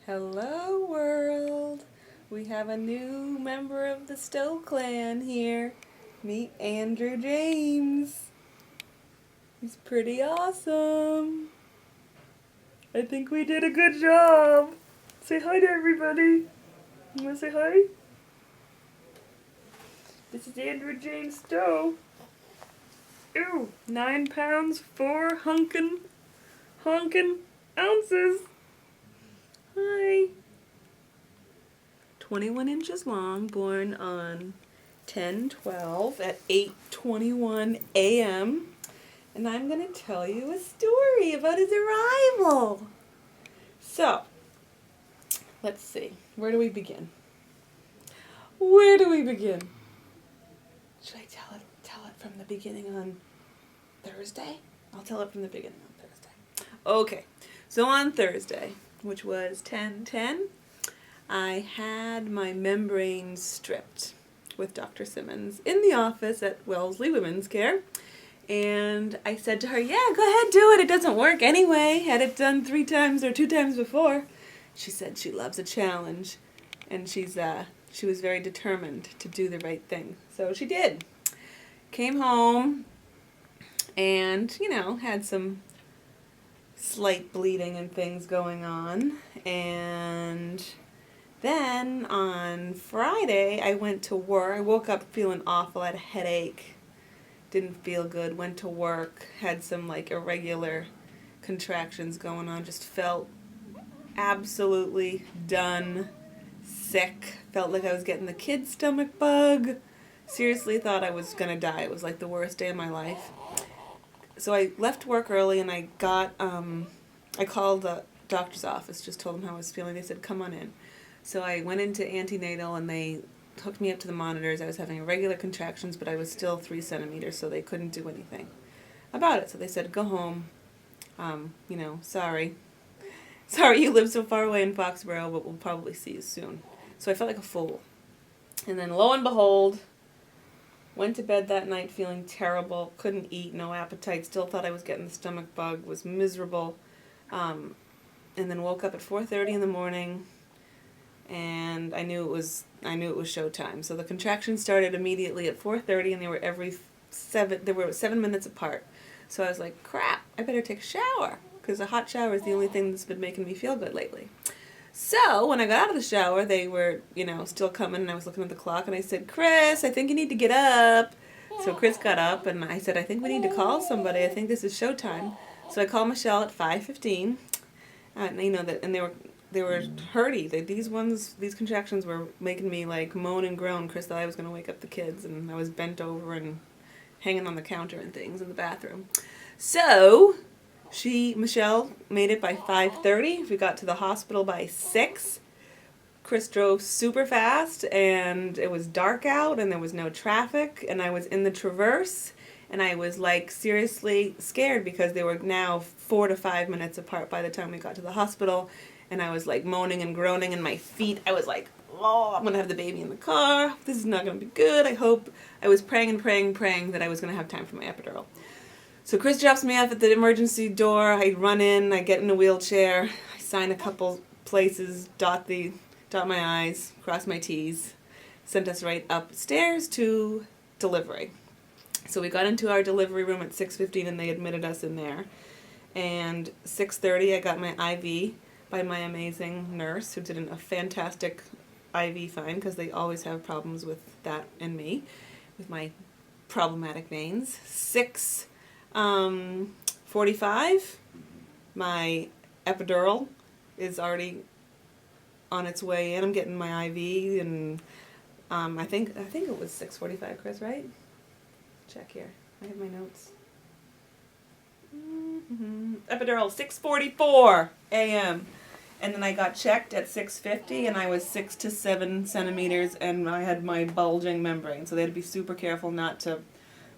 Hello, world. We have a new member of the Stow clan here. Meet Andrew James. He's pretty awesome. I think we did a good job. Say hi to everybody. You want to say hi? This is Andrew James Stow. Ooh, 9 pounds, 4 honkin' ounces. Hi. 21 inches long, born on 10/12 at 8:21 a.m. And I'm going to tell you a story about his arrival. So, let's see. Where do we begin? Where do we begin? Should I tell it from the beginning on Thursday? I'll tell it from the beginning on Thursday. Okay. So on Thursday, which was 10/10, I had my membrane stripped with Dr. Simmons in the office at Wellesley Women's Care. And I said to her, yeah, go ahead, do it. It doesn't work anyway. Had it done 3 times or 2 times before. She said she loves a challenge. And she was very determined to do the right thing. So she did. Came home and, had some slight bleeding and things going on. And then on Friday, I went to work. I woke up feeling awful. I had a headache. Didn't feel good. Went to work. Had some irregular contractions going on. Just felt absolutely done. Sick. Felt like I was getting the kid's stomach bug. Seriously thought I was going to die. It was like the worst day of my life. So I left work early and I called the doctor's office, just told them how I was feeling. They said, come on in. So I went into antenatal and they hooked me up to the monitors. I was having irregular contractions, but I was still 3 centimeters, so they couldn't do anything about it. So they said, go home. Sorry. Sorry you live so far away in Foxborough, but we'll probably see you soon. So I felt like a fool. And then lo and behold, went to bed that night feeling terrible, couldn't eat, no appetite, still thought I was getting the stomach bug, was miserable. And then woke up at 4:30 in the morning, and I knew it was showtime. So the contractions started immediately at 4:30, and they were 7 minutes apart. So I was like, crap, I better take a shower, because a hot shower is the only thing that's been making me feel good lately. So when I got out of the shower, they were, still coming, and I was looking at the clock, and I said, Chris, I think you need to get up. So Chris got up, and I said, I think we need to call somebody. I think this is showtime. So I called Michelle at 5:15, and they were hurty. These contractions were making me moan and groan. Chris thought I was going to wake up the kids, and I was bent over and hanging on the counter and things in the bathroom. So Michelle made it by 5:30. We got to the hospital by 6. Chris drove super fast, and it was dark out, and there was no traffic, and I was in the Traverse, and I was seriously scared because they were now 4 to 5 minutes apart by the time we got to the hospital. And I was moaning and groaning in my feet. I was oh, I'm going to have the baby in the car. This is not going to be good. I was praying and praying that I was going to have time for my epidural. So Chris drops me off at the emergency door. I run in. I get in a wheelchair. I sign a couple places, dot my I's, cross my T's. Sent us right upstairs to delivery. So we got into our delivery room at 6:15 and they admitted us in there. And 6:30 I got my IV by my amazing nurse, who did a fantastic IV find, because they always have problems with that and me, with my problematic veins. 6:45, my epidural is already on its way in. I'm getting my IV, and I think it was 6:45, Chris, right? Check here. I have my notes. Epidural, 6:44 a.m. And then I got checked at 6:50, and I was 6 to 7 centimeters, and I had my bulging membrane, so they had to be super careful not to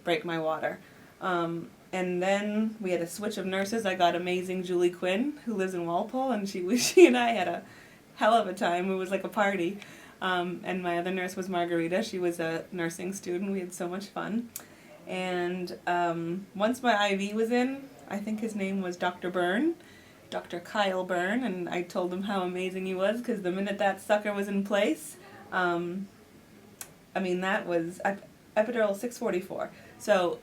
break my water. And then we had a switch of nurses. I got amazing Julie Quinn, who lives in Walpole, and she and I had a hell of a time. It was like a party. And my other nurse was Margarita. She was a nursing student. We had so much fun. And once my IV was in, I think his name was Dr. Byrne, Dr. Kyle Byrne, and I told him how amazing he was because the minute that sucker was in place, I mean, that was epidural 644. So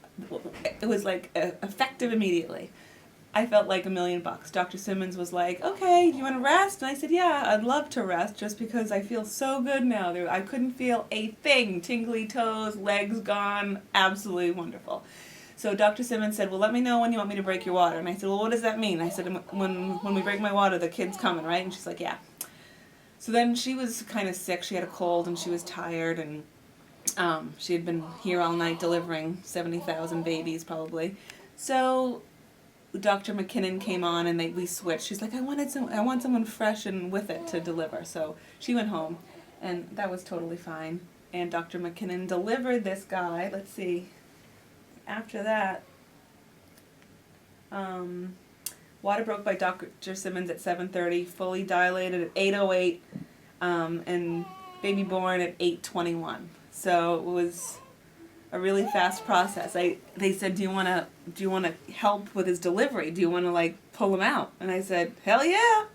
it was like effective immediately. I felt like $1,000,000. Dr. Simmons was like, okay, do you want to rest? And I said, yeah, I'd love to rest just because I feel so good now. I couldn't feel a thing. Tingly toes, legs gone, absolutely wonderful. So Dr. Simmons said, well, let me know when you want me to break your water. And I said, well, what does that mean? I said, when we break my water, the kid's coming, right? And she's like, yeah. So then she was kind of sick. She had a cold and she was tired, and she had been here all night delivering 70,000 babies probably. So Dr. McKinnon came on and we switched. She's like, I want someone fresh and with it to deliver. So she went home, and that was totally fine. And Dr. McKinnon delivered this guy. Let's see. After that, water broke by Dr. Simmons at 7:30, fully dilated at 8:08, and baby born at 8:21. So it was a really fast process. They said, do you want to help with his delivery? Do you want to like pull him out? And I said, hell yeah,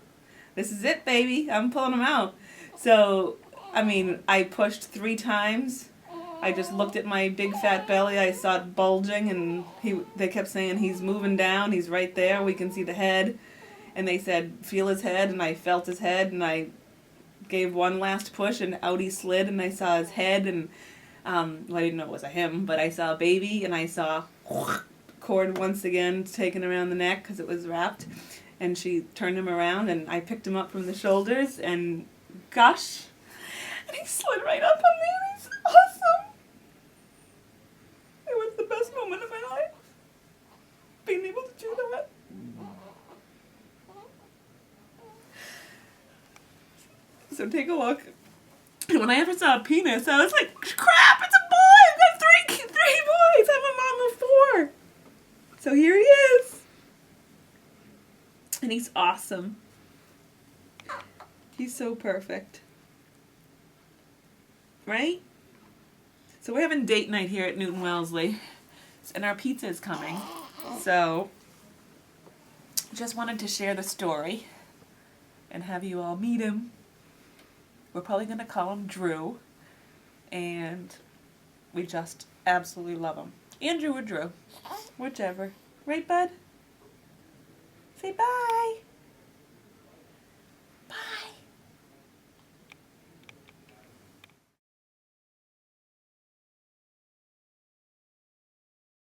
this is it, baby. I'm pulling him out. So I mean, I pushed 3 times. I just looked at my big fat belly. I saw it bulging, and they kept saying, he's moving down. He's right there. We can see the head. And they said, feel his head. And I felt his head, and I gave one last push, and out he slid, and I saw his head, and well, I didn't know it was a him, but I saw a baby, and I saw cord once again taken around the neck because it was wrapped, and she turned him around, and I picked him up from the shoulders, and gosh, and he slid right up on me, and he's awesome. It was the best moment of my life, being able to do that. So take a look. When I ever saw a penis, I was like, crap, it's a boy! I've got three boys! I'm a mom of 4! So here he is. And he's awesome. He's so perfect. Right? So we're having date night here at Newton Wellesley. And our pizza is coming. So, just wanted to share the story and have you all meet him. We're probably going to call him Drew, and we just absolutely love him. Andrew or Drew, whichever. Right, bud? Say bye.